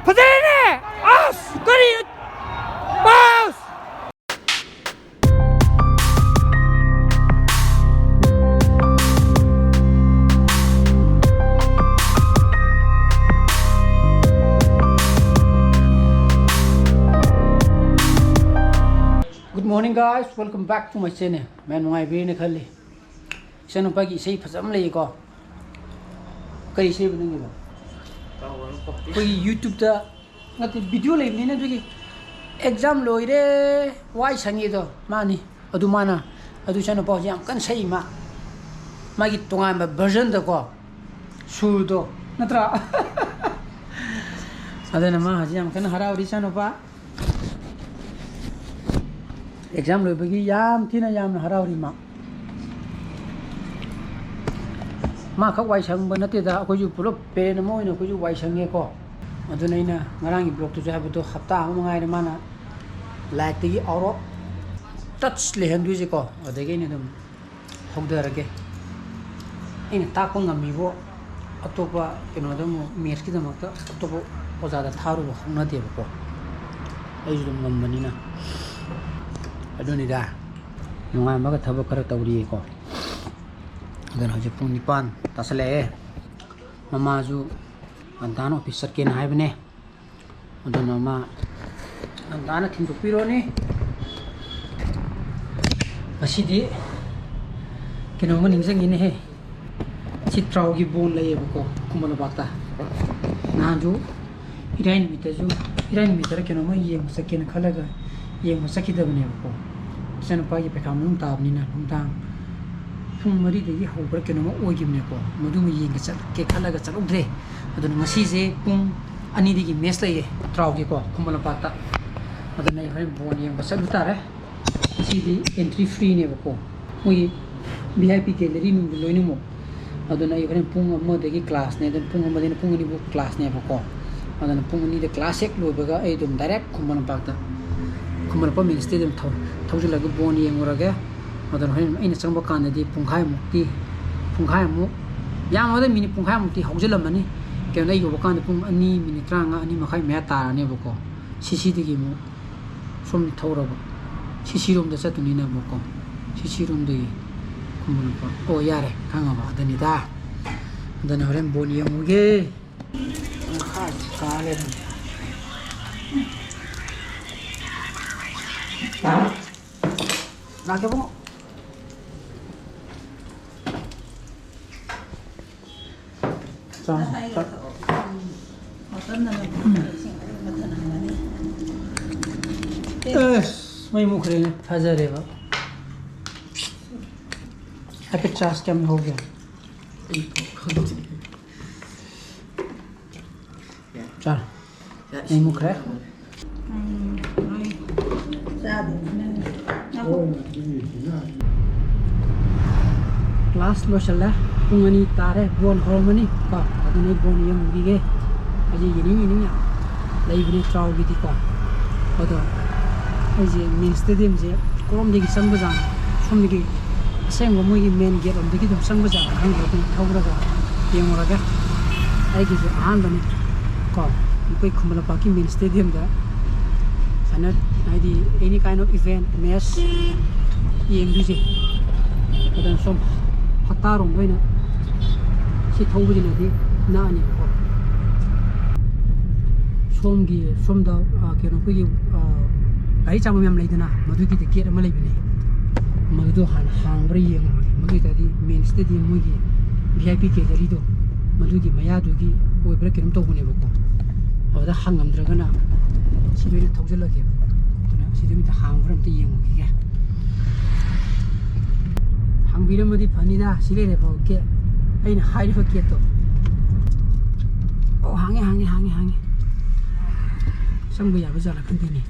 فضلني أوس قريب باوس Good morning guys, welcome back to my channel. Man my brain khali. Sanu pagi sei phasam lei ko. Kai sei bnang ba. Koi YouTube ta ngati video lei ni na dugi exam loire wai sangi do mani adu mana adu sanu pau jam kan sei ma magi tonga ba version da ko sur do natra adana ma jam kan harauri sanu pa exam loi bagi yam thina yam harauri ma khak wai sang ba nate da ko ju pulo pe na mo ina ko ju wai sang e ko aduna ina ngarang gi blog tu ja bu to hafta ma ngai ma na like ti auro touch le handu ji ko adege ni dum hogda rage ina ta ko ngami bo atopa kino da mo mes ki da ma ka atopo oza da tharu bo na de ko ai ju dum ngam na adunida nungai maga thabo khara tawri ko dan hoje pung nipan tasale mama ju antan officer ken haibne adan mama andana thindu piro ni asidi keno ma ningjang ine he chitrau gi bon lai ko kumana bakta na ju irain mita keno ma yeng saken khalaga yeng masaki da bne ko sen pa ye pekam nung tab ni na nung tang phung mari de ho ber keno ma oi gimne ko madu mi yeng cha ke khala ga cha udre adun ngasi je pung ani di gi mes lai traw gi ko khumala pakta adun nei hai bon yeng ba chalu tare si di entry free ne ko mui VIP gallery nu loi nu mo adun nei hai pung ma de gi class ne adun pung ma de pung ni bu class ne ko adun pung ni de class ek lo ba ga ai dum direct khumala pakta kumar pa min stadium thau lagu bon yeng uraga madan hoin ina changba kan di pungkhai mu ya ma da mini pungkhai mu ti haujelam mani ke na yo kan pung ani minit ranga ani makhai me ta ne boko sisi digi mu som thawra ba sisi rom da satuni na boko sisi rom de kumar pa o yare khanga ba dani da dan horen bon yeng uge kha ka le Nak apa? मैं मुख रहे हैं हजार है वो अब 50 कम हो गया चल मैं मुख रहे क्लास लोसला पुंगनी तारे बोन होमनी का अदने बोन यम दिगे अजे यनी या लाइब्रेरी ट्राउ बिति का अदो अजे मेन स्टेडियम जे कोम दिगी संग बजा सोम दिगी सेंग मोगी मेन गेट अम दिगी दम संग बजा हंग बति थौरगा येमरगा आइगे जे आहान बने का कोई खुमला पाकी मेन स्टेडियम दा sana ID any kind of event match yeng du je adan som hatarong baina si thobu ji na di na ni ko som da ke no ki ai cham mem leidana madu ki de ke ma leibine madu han hang bri yeng madu ta di main stadium mu gi VIP ke gari do madu gi maya du gi oi bra ke rum to bune ko awda hangam dra gana 시도에 통절하게 시도에 다 항그럼 또 이용하게 항비름 어디 반이다 시래래 볼게 아이는 하이리 볼게 또 항해 성부 야부자라 근데니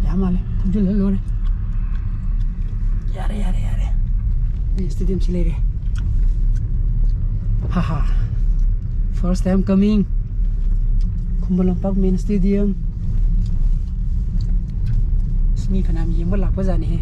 야말래 통절하려네 야래 이 스테디움 시래래 Haha, first time coming Kumbalampak main stadium. Smi kanam yeng balak pa jani he.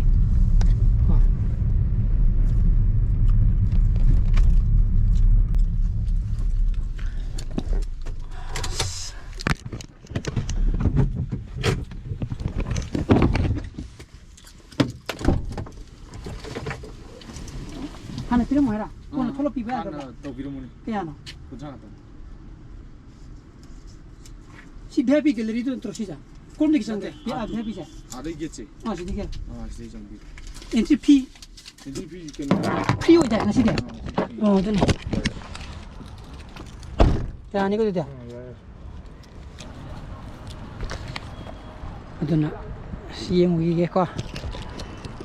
필요 뭐해라. 오늘 털로 비벼야 돼. 또 비로모니. 그냥 괜찮아 또. 시 베비 갤러리도 들어시자. 그럼 되기 전에 아 베비자. 아, 되겠지. 아 시디게. 아, 진짜 정비. 엔트리 피 엔트리 피 있겠네. 프리오자 나 시대. 되네. 자, 이거도 돼. aduna siyeng wige ko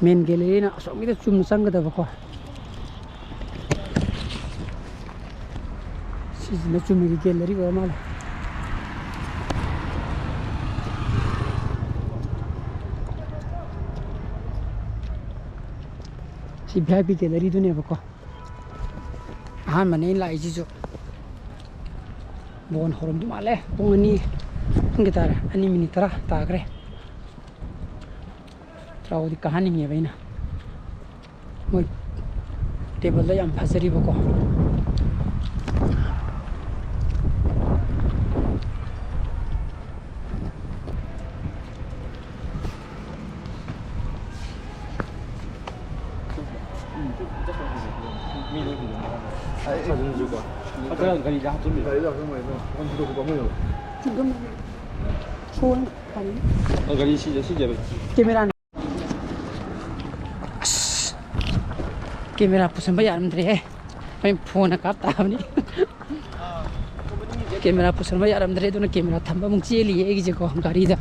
men gallery na so mi da chum sang da ko si na chum mi gallery ko mal si bhabi gallery du ne ko han mane lai ji jo bon horom du male pongani ngetara ani minitra tagre trawo di kahani nge baina moi table da yam phasari bako 사진 줄까? 아까 가리 야 좀. 가리 야 그러면 언제도 그거 뭐요? 지금 좋은 아니 가리 시제 카메라 camera पुसन भाई यार अंदर है मैं phone काटता हूँ camera पुसन भाई यार अंदर है तो ना कैमरा थंबा मुझे लिए एक जगह गाड़ी दा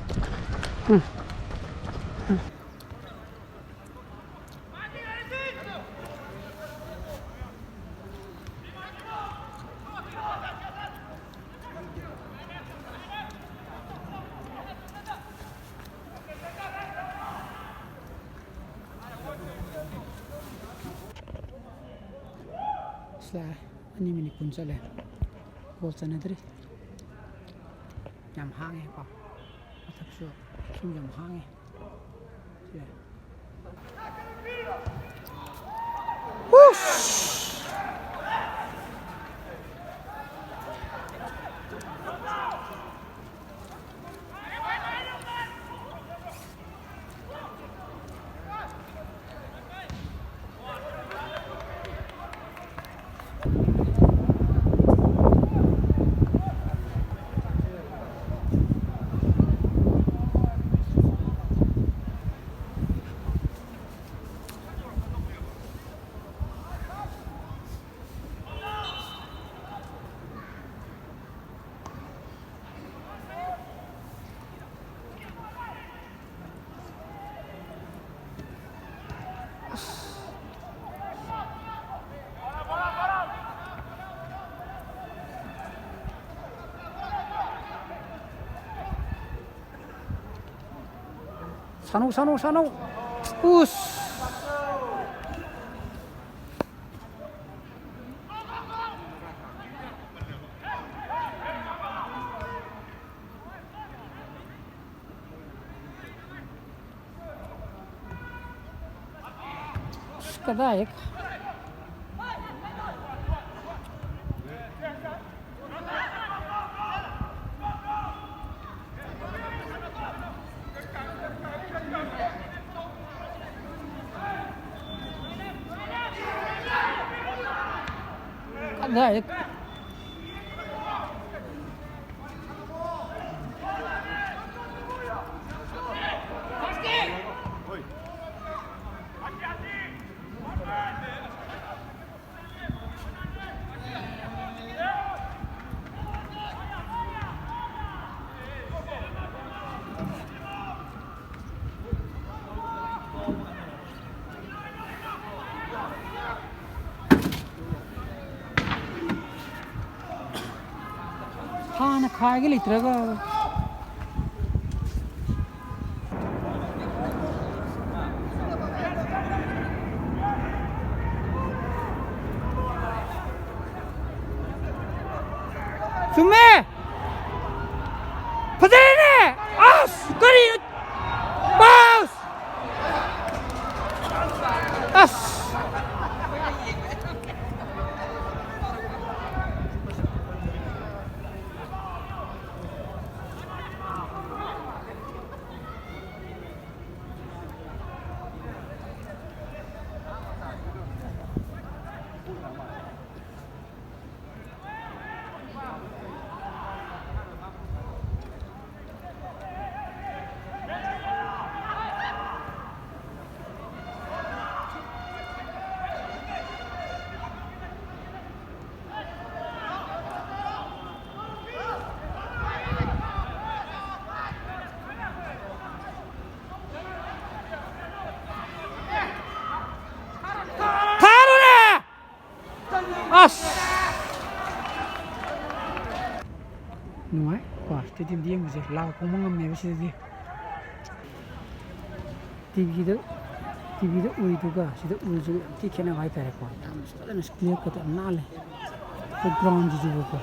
anh mình cũng sẽ là vô chân này nhằm hang ấy bảo thật sự không nhằm hang ấy 산호 우스 كذلك كذلك खाना खाएगा लिटरेगा सुमे पधरे आस करी पास आस As nuai kwa stadium dia muje lao ko mangam ne bisi di TV da ui tu ga sida ui ju ti khena vai tare ko am stala nas clear ka ta na le ko ground ju ko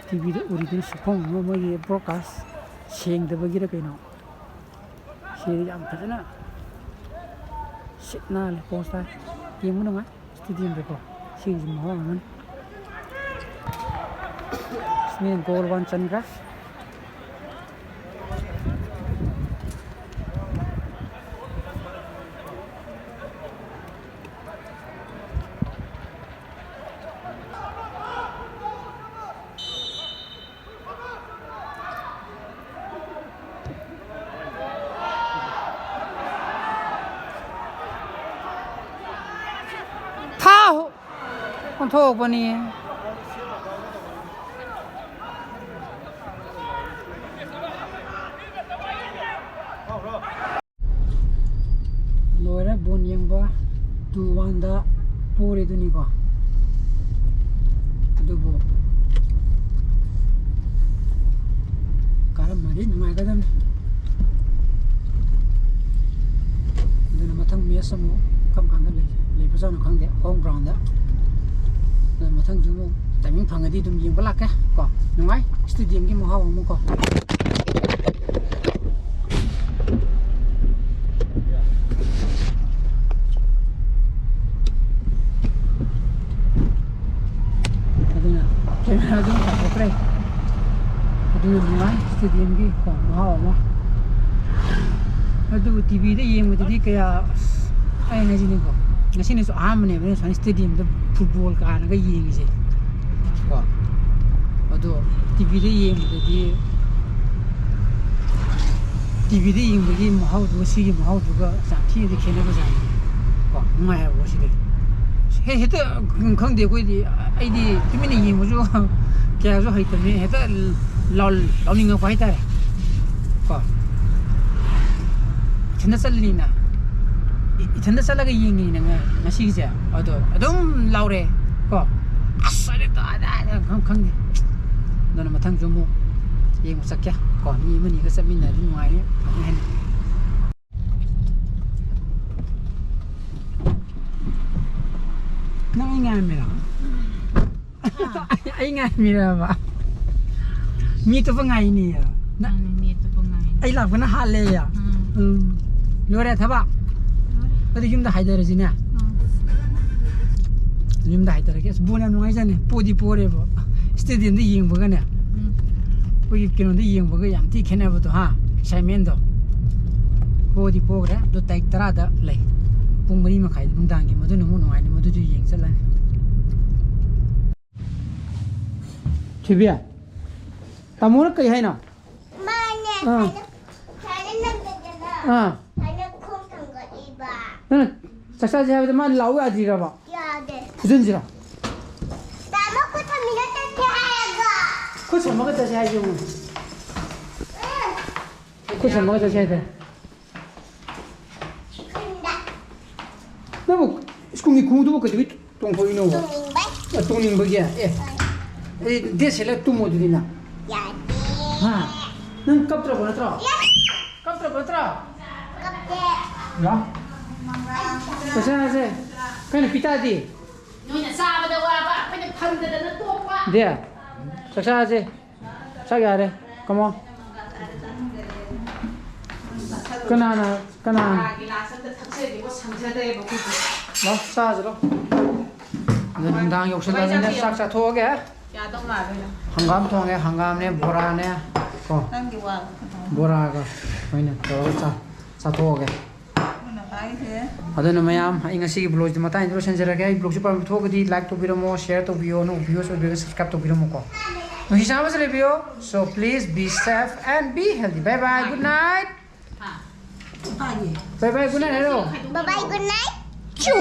TV da ui du supong mo ye broadcast seng da bagi da kaino seri am phajana signal posta yang mana mah stadium berko sih semua man ini goal one chandra con thô của ni lối ra buồn yang ba tu wanda pore tu ni ko tu bo karam mari ngai ka dam dana mathang me samu kam kan da le pa sa na khang de home ground da mà thằng chúng tại những thằng đi đụng giềng bá lạc á, có, đúng không? Stadium cái màu hồng không có. Cái nào cũng phải có đây. Cái đúng không? Stadium cái có màu hồng không? Cái TV đấy giềng mà thì cái ai này gì nữa có. Nasi ni so am ni, benar stadium tu football kan, agak yang je. Kau, aduh, TV dia yang jadi, TV dia yang bagi mahal tu, sih mahal tu ke, sakti dia kena macam, kau, mai apa sih dia? Hei, itu kang dia kau di, ini, tu mana yang macam, kaya tu itu ni, itu law ni ngapa itu? Kau, cina selalu ni. 이전에 살라가 이행이 있는 거야. 시기자. 어둠 라우레. 거. 아싸리도 아다. 강강네. 너는 마탕 좀 뭐. 이행 못 삭야. 거. 니면 이거 쌈이나 좀 와이네. nang ingat mira. Ingat mira ba. Mi tu pengai ni ya. Nak mi tu pengai. Ai lah kena hal le ya. Luar dah ba. Tadi jumlah haidar sini ya. Jumlah haidar ke sebulan nungai sana. Podi pore bo. Stadium tu yang bukan ya. Podi kena tu yang bukan yang ti kena betul ha. Saya mendo. Podi pore tu taik terada leh. Pemberi makai mendang ni, madu nemu nungai ni, madu tu yang salah. Cibia. Tamu nak kaya na? Mana? Saya nak berjalan. 응, 작사 제가 만 라우 아지라 봐. 야, 네. 무슨 지라? 나 먹고 다 미쳤다 해야가. 그거 잘 먹었다 해야지. 응. 그거 잘 먹었다 해야 돼. 근데. 너뭐 스쿠미 구도 먹고 되게 똥 보이는 거. 똥닝박? 똥닝박이야. 예. 이 대sel에 또 뭐들이나? 야. 아. 넌 깝더라 보내더라. 야. 깝더라 보내더라. 깝게. 야. Pasal saya, kan pita di. Nyonya sama dah apa? Pada panda dah tuak pak. Dia, saksa aja, saksa ada, kamu. Kenana, kenana. Lah, saksa je. Nendang yuk sudah ni saksa tuak ya. Hanggam tuak ya, hanggam ni bora ni. Kau. Bora kau, ini, kau saksa tuak ya. ꯑꯗꯨꯅ ꯃꯌꯥꯝ ꯑꯩ ꯉꯁꯤꯒꯤ ꯕ꯭ꯂꯣꯒꯁꯤꯗꯤ ꯃꯇꯥꯡꯗ ꯂꯣꯏꯁꯤꯟꯖꯔꯒꯦ ꯑꯩ ꯕ꯭ꯂꯣꯒꯁꯤ ꯄꯥꯝꯕ ꯊꯣꯛꯑꯒꯗꯤ like ꯇꯧꯕꯤꯔꯝꯃꯣ ꯁꯤꯌꯔ ꯇꯧꯕꯤꯌꯣ ꯅꯪ ꯚ꯭ꯌꯨꯁ ꯑꯣꯏꯕꯤꯔꯒ ꯁꯕꯁꯀ꯭ꯔꯥꯏꯕ ꯇꯧꯕꯤꯔꯝꯃꯣꯀꯣ ꯅꯨꯡꯁꯤ ꯆꯥꯟꯅꯕꯁꯨ ꯂꯩꯕꯤꯌꯣ so please be safe and be healthy bye bye good night bye bye good night ꯍꯥꯏꯔꯣ Bye bye, good night. ꯆꯨ